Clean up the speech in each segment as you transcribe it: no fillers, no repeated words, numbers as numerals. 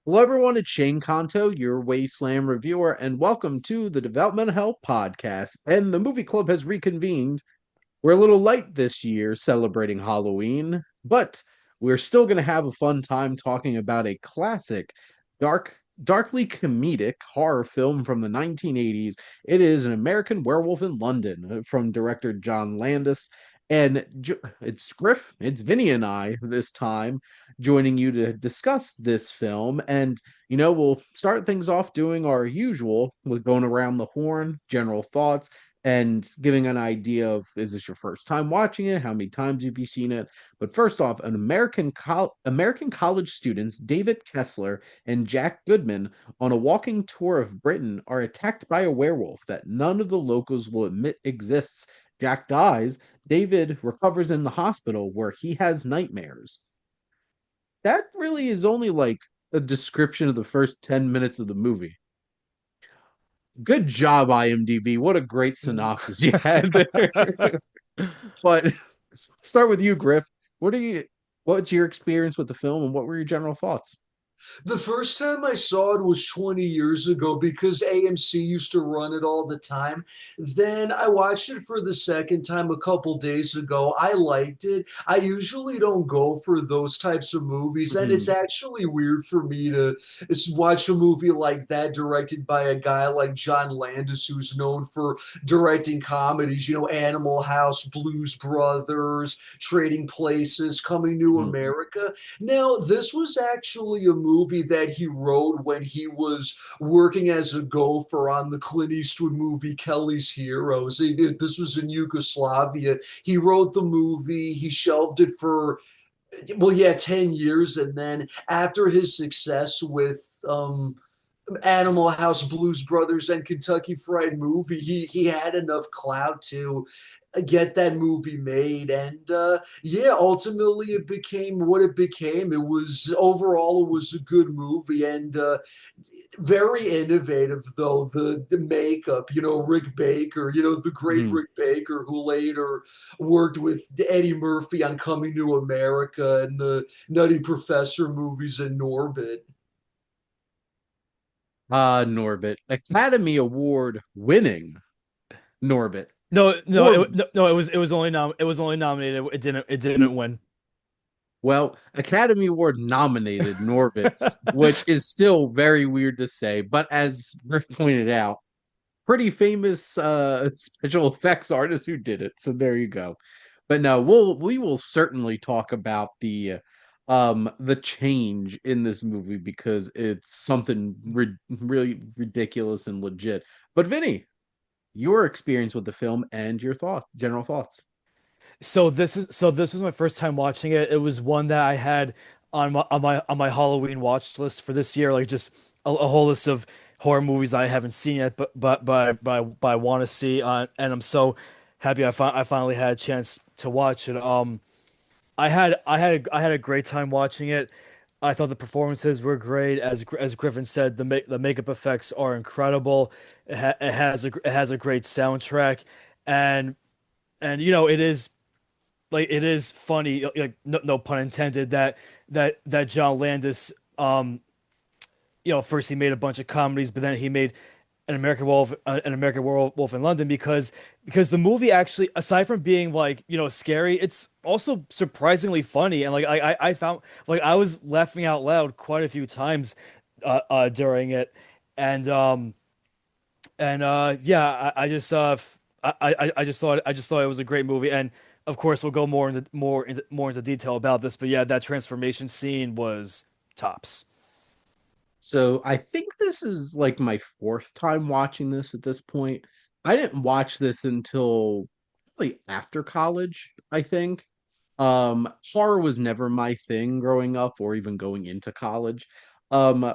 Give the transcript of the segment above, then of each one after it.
Hello, everyone. It's Shane Kanto, your Wasteland reviewer, and welcome to the Developmental Health Podcast. And the movie club has reconvened. We're a little light this year celebrating Halloween, but we're still going to have a fun time talking about a classic, darkly comedic horror film from the 1980s. It is An American Werewolf in London from director John Landis. And it's Griff, it's Vinnie and I this time joining you to discuss this film. And, we'll start things off doing our usual with going around the horn, general thoughts, and giving an idea of, is this your first time watching it? How many times have you seen it? But first off, American college students David Kessler and Jack Goodman on a walking tour of Britain are attacked by a werewolf that none of the locals will admit exists. Jack dies. David recovers in the hospital where he has nightmares. That really is only like a description of the first 10 minutes of the movie. Good job, IMDb. What a great synopsis you had there. But let's start with you, Griff. What's your experience with the film and what were your general thoughts? The first time I saw it was 20 years ago because AMC used to run it all the time. Then I watched it for the second time a couple days ago. I liked it. I usually don't go for those types of movies, and it's Mhm. actually weird for me to watch a movie like that directed by a guy like John Landis, who's known for directing comedies, Animal House, Blues Brothers, Trading Places, Coming to Mhm. America. Now, this was actually a movie that he wrote when he was working as a gopher on the Clint Eastwood movie Kelly's Heroes. This was in Yugoslavia. He wrote the movie, he shelved it for, well, yeah, 10 years. And then after his success with Animal House, Blues Brothers, and Kentucky Fried Movie, he had enough clout to get that movie made. And yeah, ultimately it became what it became. It was a good movie, and very innovative, though. The makeup, Rick Baker, the great Mhm. Rick Baker, who later worked with Eddie Murphy on Coming to America and the Nutty Professor movies and Norbit. Norbit. Academy Award winning Norbit. Or No, it was only nominated. It didn't win. Well, Academy Award nominated Norbit, which is still very weird to say, but as Griff pointed out, pretty famous special effects artist who did it. So there you go. But no, we will certainly talk about the change in this movie because it's something really ridiculous and legit. But Vinny, your experience with the film and your general thoughts. This was my first time watching it. It was one that I had on my Halloween watch list for this year, like just a whole list of horror movies I haven't seen yet, but I want to see. And I'm so happy I finally had a chance to watch it. I had a great time watching it. I thought the performances were great. As Griffin said, the makeup effects are incredible. It has a great soundtrack, and it is it is funny, like no pun intended, that John Landis, first he made a bunch of comedies, but then he made an American Werewolf in London, because the movie actually, aside from being like scary, it's also surprisingly funny. And like I found, like, I was laughing out loud quite a few times during it. And yeah, I just thought it was a great movie. And of course we'll go more into detail about this, but yeah, that transformation scene was tops. So I think this is like my fourth time watching this at this point. I didn't watch this until probably after college, I think. Horror was never my thing growing up or even going into college.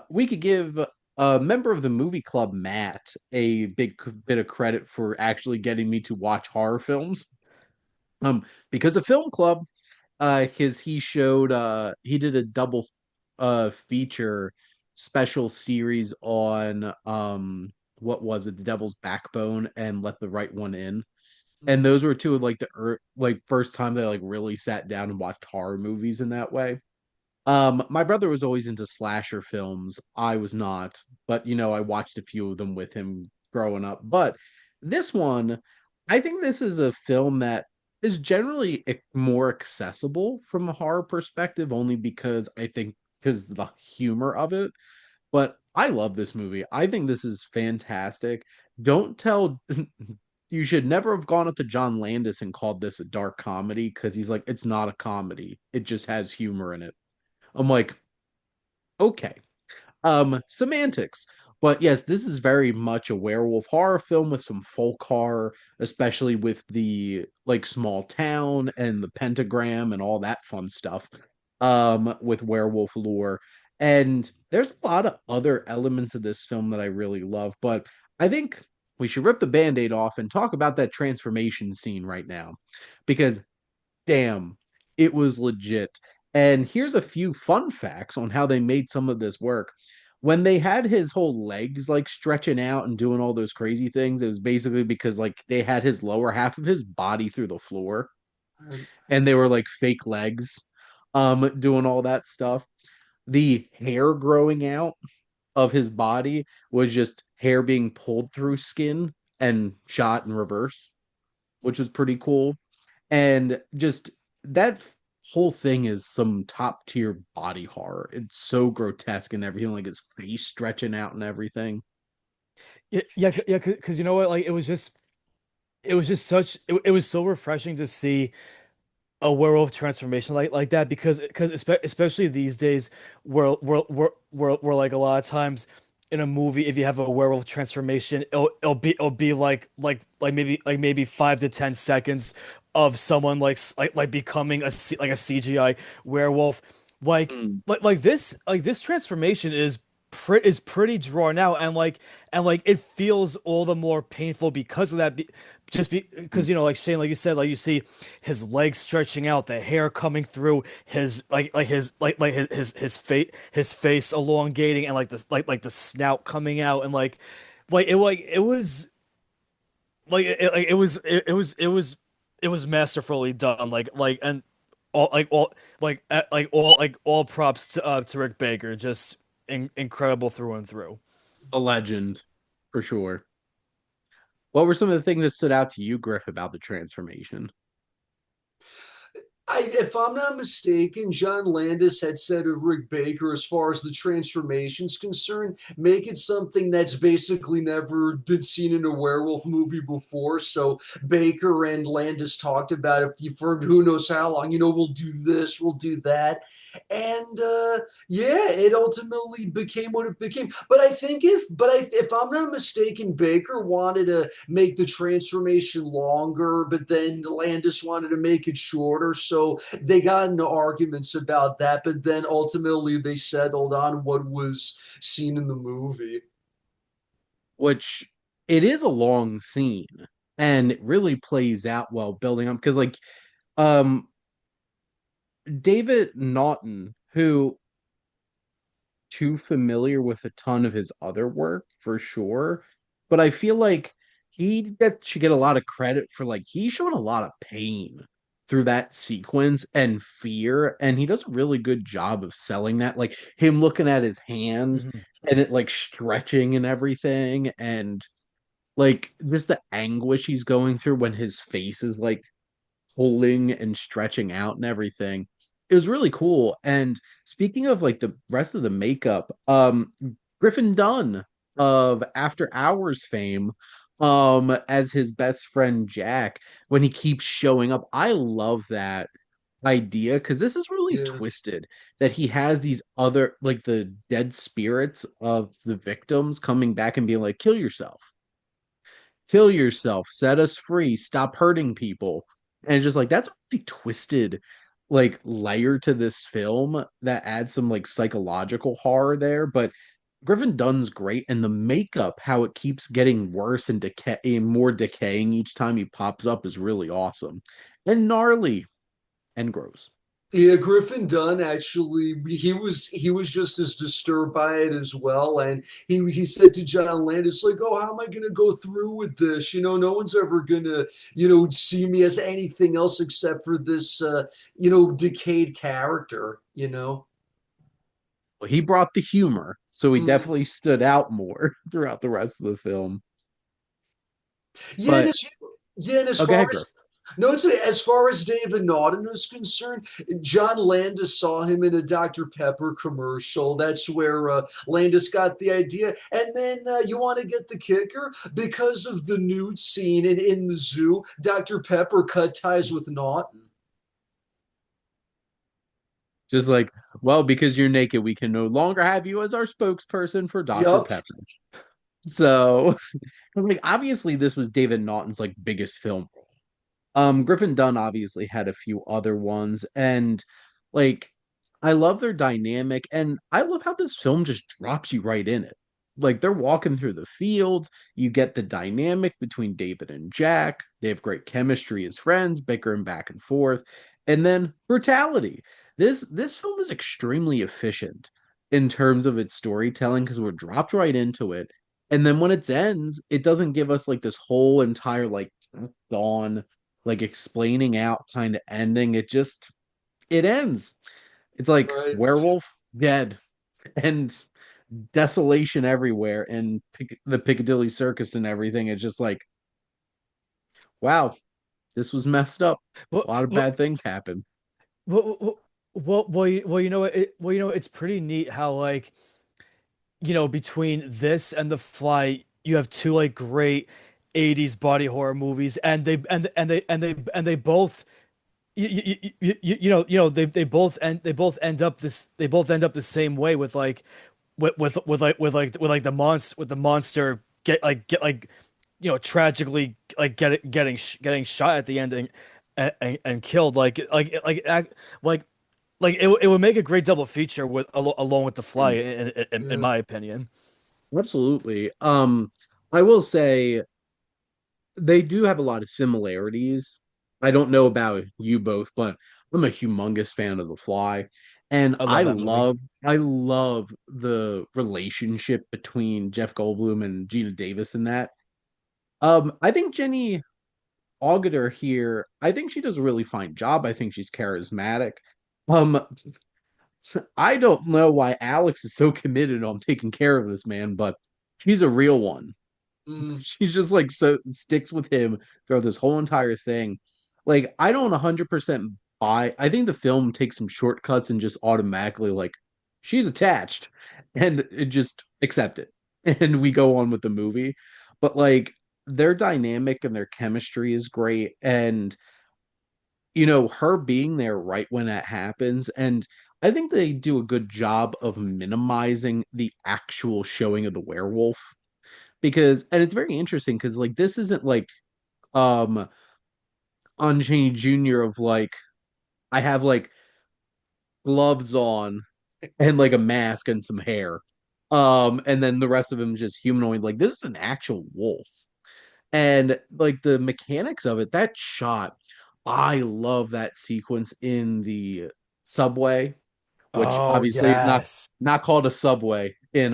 We could give a member of the movie club, Matt, a bit of credit for actually getting me to watch horror films. Because a film club, because he did a double feature special series on what was it, The Devil's Backbone and Let the Right One In. And those were two of like like first time they like really sat down and watched horror movies in that way. My brother was always into slasher films. I was not, but I watched a few of them with him growing up. But this one, I think this is a film that is generally more accessible from a horror perspective, only because I think because the humor of it. But I love this movie. I think this is fantastic. Don't tell you should never have gone up to John Landis and called this a dark comedy because he's like, it's not a comedy. It just has humor in it. I'm like, okay. Semantics. But yes, this is very much a werewolf horror film with some folk horror, especially with the like small town and the pentagram and all that fun stuff. With werewolf lore. And there's a lot of other elements of this film that I really love, but I think we should rip the band-aid off and talk about that transformation scene right now. Because damn, it was legit. And here's a few fun facts on how they made some of this work. When they had his whole legs like stretching out and doing all those crazy things, it was basically because like they had his lower half of his body through the floor and they were like fake legs doing all that stuff. The hair growing out of his body was just hair being pulled through skin and shot in reverse, which was pretty cool. And just that whole thing is some top tier body horror. It's so grotesque and everything, like his face stretching out and everything. Yeah, yeah, yeah. Because you know what? Like it was just it was so refreshing to see a werewolf transformation like that because especially these days where like a lot of times in a movie if you have a werewolf transformation it'll be like maybe 5 to 10 seconds of someone like becoming like a CGI werewolf like Mm. like this transformation is pretty drawn out and like it feels all the more painful because of that because like Shane like you said like you see his legs stretching out the hair coming through his his face elongating and like this like the snout coming out and like it was like it was masterfully done and all like all props to Rick Baker just incredible through and through. A legend, for sure. What were some of the things that stood out to you, Griff, about the transformation? If I'm not mistaken, John Landis had said of Rick Baker, as far as the transformation's concerned, make it something that's basically never been seen in a werewolf movie before. So Baker and Landis talked about if you for who knows how long, we'll do this, we'll do that. And yeah, it ultimately became what it became. But I think if I'm not mistaken, Baker wanted to make the transformation longer, but then Landis wanted to make it shorter. So they got into arguments about that, but then ultimately they settled on what was seen in the movie. Which it is a long scene and it really plays out well building up because um David Naughton, who too familiar with a ton of his other work for sure, but I feel like should get a lot of credit for like he showed a lot of pain through that sequence and fear, and he does a really good job of selling that, like him looking at his hand Mhm. and it like stretching and everything, and like just the anguish he's going through when his face is like pulling and stretching out and everything. It was really cool. And speaking of like the rest of the makeup, Griffin Dunn of After Hours fame, as his best friend Jack, when he keeps showing up. I love that idea because this is really Yeah. twisted that he has these other like the dead spirits of the victims coming back and being like, kill yourself, set us free, stop hurting people. And just like that's a really twisted like layer to this film that adds some like psychological horror there. But Griffin Dunn's great, and the makeup, how it keeps getting worse and more decaying each time he pops up is really awesome. And gnarly and gross. Yeah, Griffin Dunn actually he was just as disturbed by it as well, and he said to John Landis like, "Oh, how am I going to go through with this? No one's ever going to see me as anything else except for this decayed character." Well, he brought the humor, so he Mm. definitely stood out more throughout the rest of the film. Yeah, But yeah, and as okay, far Griff. as no, it's as far as David Naughton is concerned, John Landis saw him in a Dr. Pepper commercial. That's where Landis got the idea. And then you want to get the kicker? Because of the nude scene in the zoo, Dr. Pepper cut ties with Naughton. Just like, well, because you're naked, we can no longer have you as our spokesperson for Dr. Yup. Pepper. So, I mean, obviously, this was David Naughton's like biggest film. Griffin Dunn obviously had a few other ones, and like I love their dynamic, and I love how this film just drops you right in it. Like they're walking through the field, you get the dynamic between David and Jack. They have great chemistry as friends, bickering back and forth, and then brutality. This film is extremely efficient in terms of its storytelling because we're dropped right into it. And then when it ends, it doesn't give us like this whole entire like dawn like explaining out kind of ending. It ends. It's like Right. werewolf dead and desolation everywhere and the Piccadilly Circus and everything. It's just like, wow, this was messed up. A Well, lot of well, bad things happen. you know, it's pretty neat how like, between this and The Fly, you have two like great 80s body horror movies, and they both they both end up the same way with like with the monster tragically getting shot at the end and killed it would make a great double feature along with The Fly in Yeah. my opinion. Absolutely. I will say they do have a lot of similarities. I don't know about you both, but I'm a humongous fan of The Fly, and I love that movie. I love the relationship between Jeff Goldblum and Gina Davis in that. I think Jenny Agutter here, I think she does a really fine job. I think she's charismatic. Um, I don't know why Alex is so committed on taking care of this man, but she's a real one. Mm. She's just like so sticks with him throughout this whole entire thing. Like I don't 100% buy. I think the film takes some shortcuts and just automatically like she's attached and it just accept it. And we go on with the movie. But like their dynamic and their chemistry is great and her being there right when that happens and I think they do a good job of minimizing the actual showing of the werewolf because and it's very interesting because like this isn't like um Unchained Jr. of like I have like gloves on and like a mask and some hair. And then the rest of him just humanoid. Like this is an actual wolf. And like the mechanics of it, that shot, I love that sequence in the subway which Oh obviously is yes. not called a subway in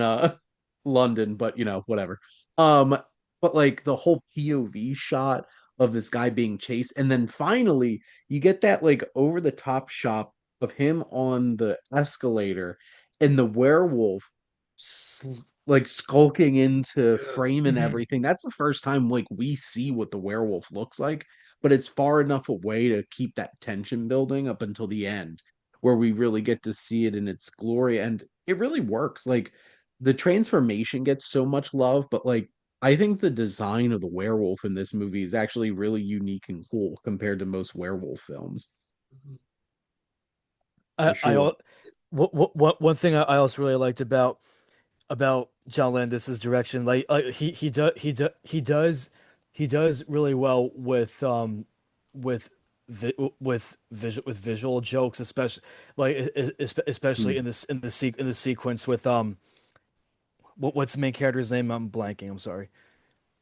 London, but whatever. Um, but like the whole POV shot of this guy being chased, and then finally you get that like over the top shot of him on the escalator and the werewolf like skulking into Yeah. frame and Mhm. everything. That's the first time like we see what the werewolf looks like, but it's far enough away to keep that tension building up until the end where we really get to see it in its glory and it really works like the transformation gets so much love but like I think the design of the werewolf in this movie is actually really unique and cool compared to most werewolf films for I sure. one thing I also really liked about John Landis's direction. He does really well with with visual jokes, especially especially Hmm. in the sequence with what's the main character's name? I'm blanking. I'm sorry.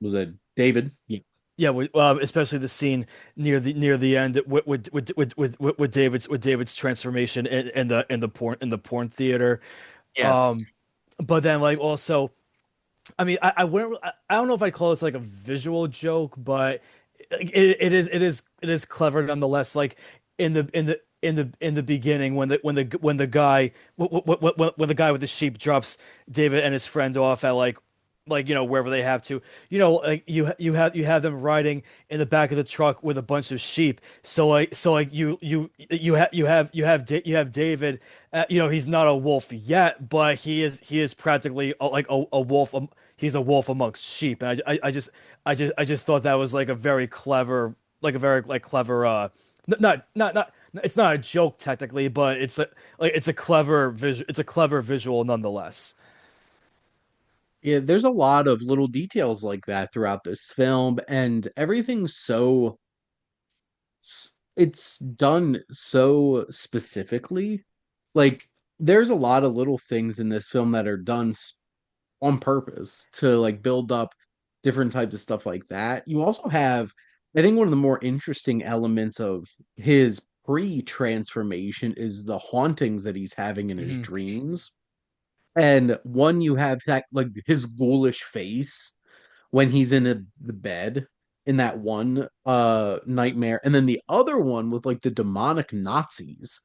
Was that David? Yeah. Yeah, especially the scene near the end with David's transformation in the porn theater. Yes. Um, but then like also. I mean, I wouldn't. I don't know if I call this like a visual joke, but it is clever nonetheless. Like in the beginning when the guy with the sheep drops David and his friend off at like wherever they have to, like you have them riding in the back of the truck with a bunch of sheep. So like you have David. He's not a wolf yet, but he is practically like a wolf. He's a wolf amongst sheep, and I just thought that was like a very clever, like a very like clever not it's not a joke technically, but it's a clever visual nonetheless. Yeah, there's a lot of little details like that throughout this film, and everything's so it's done so specifically. Like, there's a lot of little things in this film that are done on purpose to like build up different types of stuff like that. You also have, I think, one of the more interesting elements of his pre-transformation is the hauntings that he's having in his Hmm. dreams. And one, you have that like his ghoulish face when he's in the bed in that one nightmare, and then the other one with like the demonic Nazis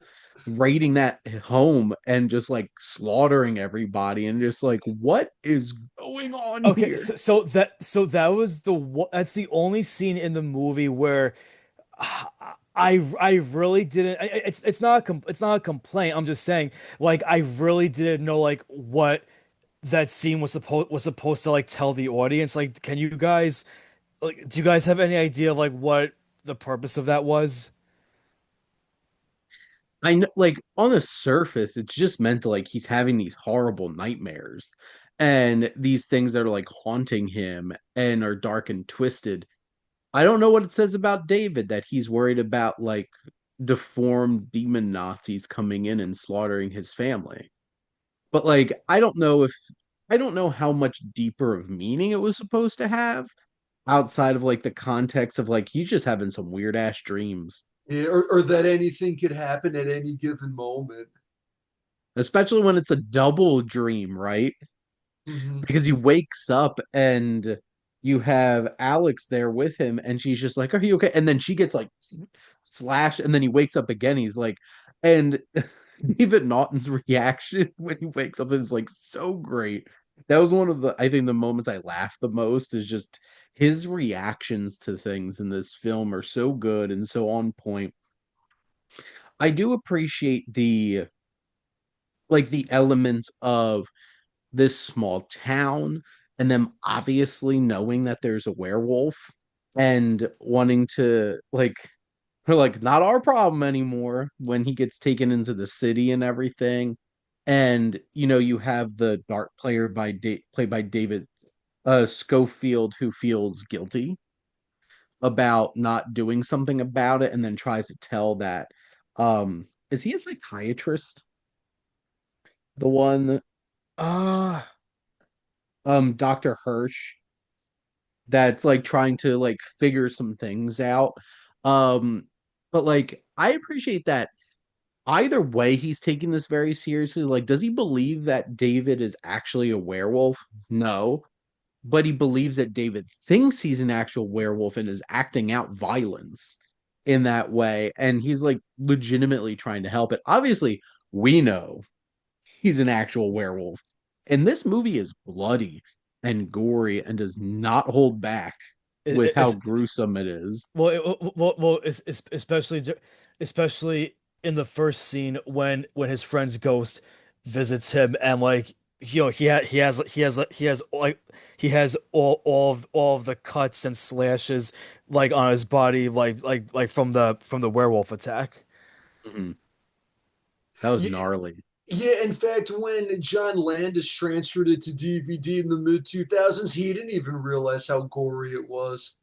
raiding that home and just like slaughtering everybody, and just like, what is going on Okay, here? that's the only scene in the movie where I really didn't. It's not a complaint. I'm just saying, like, I really didn't know like what that scene was supposed to like tell the audience. Like, do you guys have any idea of like what the purpose of that was? I know, like, on the surface it's just meant to like he's having these horrible nightmares and these things that are like haunting him and are dark and twisted. I don't know what it says about David that he's worried about like deformed demon Nazis coming in and slaughtering his family. But like, I don't know how much deeper of meaning it was supposed to have outside of like the context of like he's just having some weird ass dreams. Yeah, or that anything could happen at any given moment. Especially when it's a double dream, right? Mhm. Because he wakes up and you have Alex there with him, and she's just like, "Are you okay?" And then she gets like slashed, and then he wakes up again. He's like, and David Naughton's reaction when he wakes up is like so great. That was one of the, I think, the moments I laughed the most is just his reactions to things in this film are so good and so on point. I do appreciate the elements of this small town and them obviously knowing that there's a werewolf and wanting to like, they're like, not our problem anymore when he gets taken into the city and everything. And you have the dark player played by David Schofield, who feels guilty about not doing something about it and then tries to tell that, is he a psychiatrist, the one, Uh, Dr. Hirsch, that's like trying to like figure some things out. Um, but like, I appreciate that either way he's taking this very seriously. Like, does he believe that David is actually a werewolf? No. But he believes that David thinks he's an actual werewolf and is acting out violence in that way. And he's like legitimately trying to help it. Obviously, we know he's an actual werewolf. And this movie is bloody and gory and does not hold back with how it's gruesome it is. especially in the first scene when his friend's ghost visits him and like he has all of the cuts and slashes like on his body like from the werewolf attack. Mhm. That was Yeah, gnarly. yeah, in fact, when John Landis transferred it to DVD in the mid 2000s, he didn't even realize how gory it was.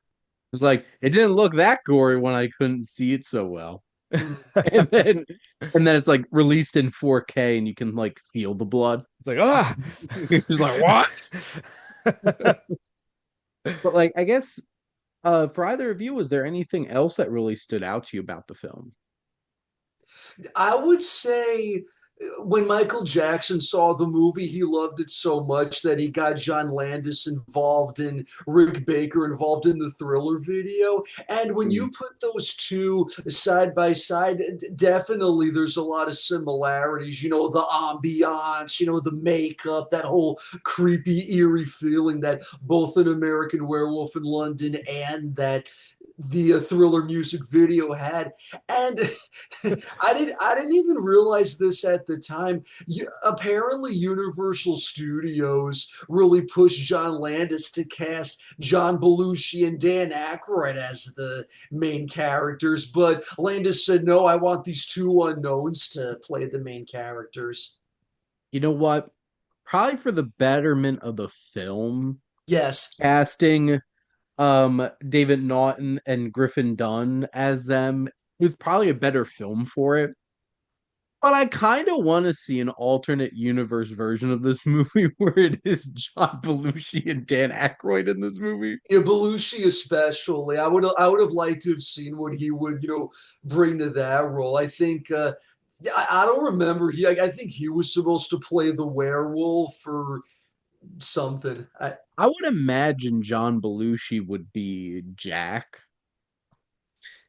It was like, it didn't look that gory when I couldn't see it so well. Mm. And then and then it's like released in 4K and you can like feel the blood. It's like ah. You're just like, what? But like, I guess for either of you, was there anything else that really stood out to you about the film? I would say when Michael Jackson saw the movie, he loved it so much that he got John Landis involved and Rick Baker involved in the Thriller video. And when you put those two side by side, definitely there's a lot of similarities. You know, the ambiance, you know, the makeup, that whole creepy, eerie feeling that both an American Werewolf in London and that the Thriller music video had. And I didn't even realize this at the time. Apparently, Universal Studios really pushed John Landis to cast John Belushi and Dan Aykroyd as the main characters, but Landis said, "No, I want these two unknowns to play the main characters." You know what? Probably for the betterment of the film, Yes. casting David Naughton and Griffin Dunn as them was probably a better film for it. But I kind of want to see an alternate universe version of this movie where it is John Belushi and Dan Aykroyd in this movie. Yeah, Belushi especially. I would have liked to have seen what he would, bring to that role. I think I don't remember. I think he was supposed to play the werewolf or something. I would imagine John Belushi would be Jack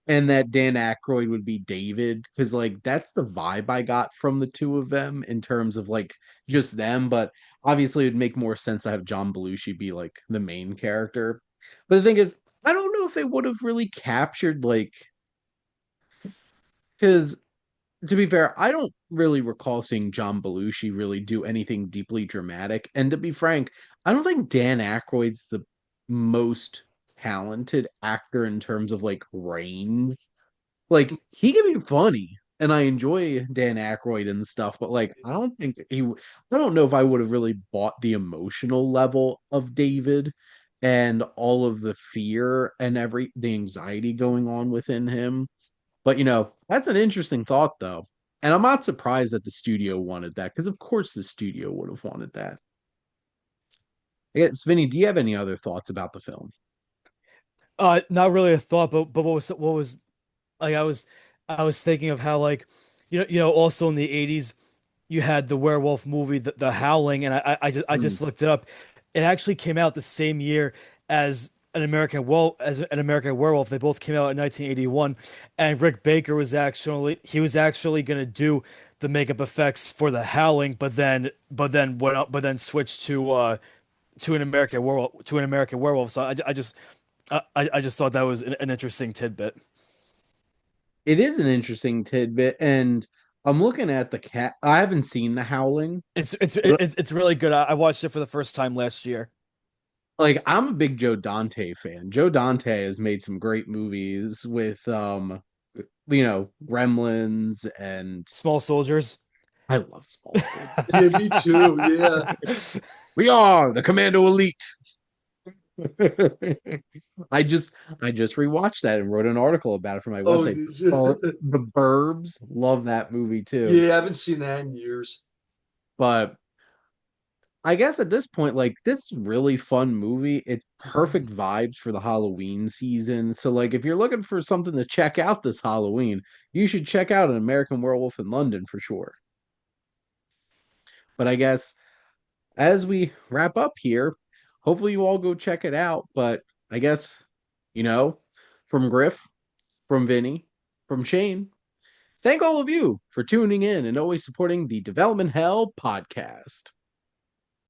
and that Dan Aykroyd would be David because like that's the vibe I got from the two of them in terms of like just them. But obviously, it'd make more sense to have John Belushi be like the main character. But the thing is, I don't know if they would have really captured like because to be fair, I don't really recall seeing John Belushi really do anything deeply dramatic. And to be frank, I don't think Dan Aykroyd's the most talented actor in terms of like range. Like he can be funny, and I enjoy Dan Aykroyd and stuff, but like I don't know if I would have really bought the emotional level of David and all of the fear and the anxiety going on within him. But that's an interesting thought though. And I'm not surprised that the studio wanted that, because of course the studio would have wanted that. I guess, Vinny, do you have any other thoughts about the film? Not really a thought, but what was like I was thinking of how like also in the 80s you had the werewolf movie the Howling, and I just Mm. looked it up. It actually came out the same year as an American Werewolf. They both came out in 1981, and Rick Baker was actually going to do the makeup effects for the Howling, but then switched to an American Werewolf. So I just thought that was an interesting tidbit. It is an interesting tidbit, and I'm looking at the cat. I haven't seen The Howling, It's it's but it's it's really good. I watched it for the first time last year. like I'm a big Joe Dante fan. Joe Dante has made some great movies with Gremlins, and Small Soldiers. I love Small Yeah, Soldiers. me too. Yeah. We are the Commando Elite. I just I just rewatched that and wrote an article about it for my Oh, website. did you? The Burbs, love that movie too. Yeah, I haven't seen that in years. But I guess at this point, like this really fun movie, it's perfect vibes for the Halloween season. So like if you're looking for something to check out this Halloween, you should check out an American Werewolf in London for sure. But I guess as we wrap up here, hopefully you all go check it out. But I guess, you know, from Griff, from Vinny, from Shane, thank all of you for tuning in and always supporting the Development Hell podcast.